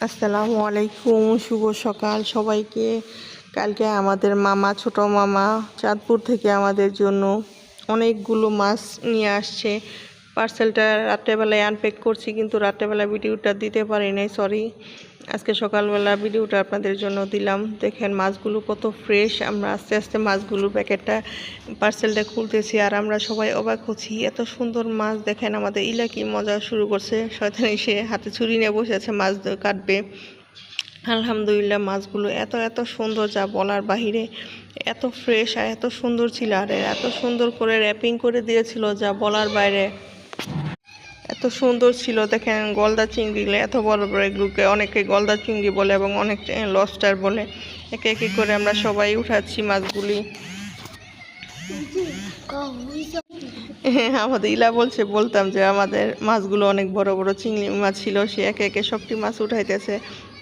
আসসালামু আলাইকুম, শুভ সকাল সবাইকে। কালকে আমাদের মামা, ছোট মামা চাঁদপুর থেকে আমাদের জন্য অনেকগুলো মাছ নিয়ে আসছে। পার্সেলটা রাত্রেবেলায় আনপ্যাক করছি, কিন্তু রাত্রেবেলা ভিডিওটা দিতে পারি নাই, সরি। আজকে সকালবেলা ভিডিওটা আপনাদের জন্য দিলাম। দেখেন মাছগুলো কত ফ্রেশ। আমরা আস্তে আস্তে মাছগুলো পার্সেলটা খুলতেছি, আর আমরা সবাই অবাক হচ্ছি, এত সুন্দর মাছ। দেখেন আমাদের ইলা কি মজা শুরু করছে, শয়তান এসে হাতে ছুরি নিয়ে বসে আছে, মাছ কাটবে। আলহামদুলিল্লাহ, মাছগুলো এত এত সুন্দর যা বলার বাহিরে। এত ফ্রেশ আর এত সুন্দর ছিল, আর এত সুন্দর করে র্যাপিং করে দিয়েছিল যা বলার বাইরে। এত সুন্দর ছিল। দেখেন গলদা চিংড়িগুলো এত বড় বড়, এগুলোকে অনেকে গলদা চিংড়ি বলে এবং অনেক লবস্টার বলে। একে একে করে আমরা সবাই উঠাচ্ছি মাছগুলি। আমাদের ইলা বলতাম যে আমাদের মাছগুলো অনেক বড় বড় চিংড়ি মাছ ছিল, সে একে একে সবটি মাছ উঠাইতেছে।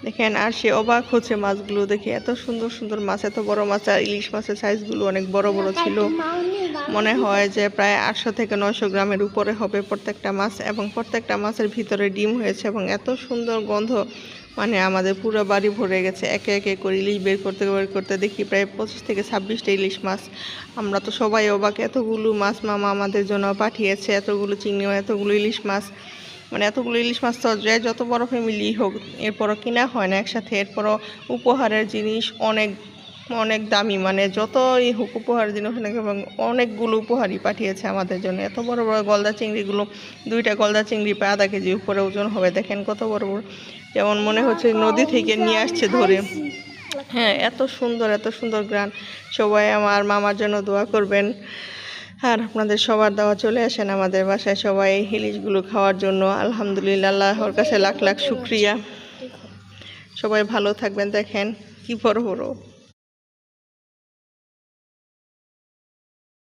দেখেন, আর সে অবাক হচ্ছে মাছগুলো দেখে, এত সুন্দর সুন্দর মাছ, এত বড় মাছ। আর ইলিশ মাছের সাইজগুলো অনেক বড় বড় ছিল। মনে হয় যে প্রায় 800 থেকে 900 গ্রামের উপরে হবে প্রত্যেকটা মাছ, এবং প্রত্যেকটা মাছের ভিতরে ডিম হয়েছে, এবং এত সুন্দর গন্ধ, মানে আমাদের পুরো বাড়ি ভরে গেছে। একে একে করে ইলিশ বের করতে দেখি প্রায় 25 থেকে 26টা ইলিশ মাছ। আমরা তো সবাই অবাক, এতগুলো মাছ মামা আমাদের জন্য পাঠিয়েছে, এতগুলো চিংড়ি, এতগুলো ইলিশ মাছ। মানে এতগুলো ইলিশ মাছ তো যত বড় ফ্যামিলি হোক, এরপরও কিনা হয় না একসাথে। এরপরও উপহারের জিনিস অনেক অনেক দামি, মানে যতই হোক উপহার জিনিস অনেক, এবং অনেকগুলো উপহারই পাঠিয়েছে আমাদের জন্য। এত বড় বড় গলদা চিংড়িগুলো, 2টা গলদা চিংড়ি প্রায় আধা কেজি উপরে ওজন হবে। দেখেন কত বড় বড়, যেমন মনে হচ্ছে নদী থেকে নিয়ে আসছে ধরে। হ্যাঁ, এত সুন্দর এত সুন্দর গ্রান। সবাই আমার মামার জন্য দোয়া করবেন, আর আপনাদের সবার দাওয়া চলে আসেন আমাদের বাসায় সবাই ইলিশগুলো খাওয়ার জন্য। আলহামদুলিল্লাহ, আল্লাহর কাছে লাখ লাখ শুক্রিয়া। সবাই ভালো থাকবেন। দেখেন কি বড় বড়।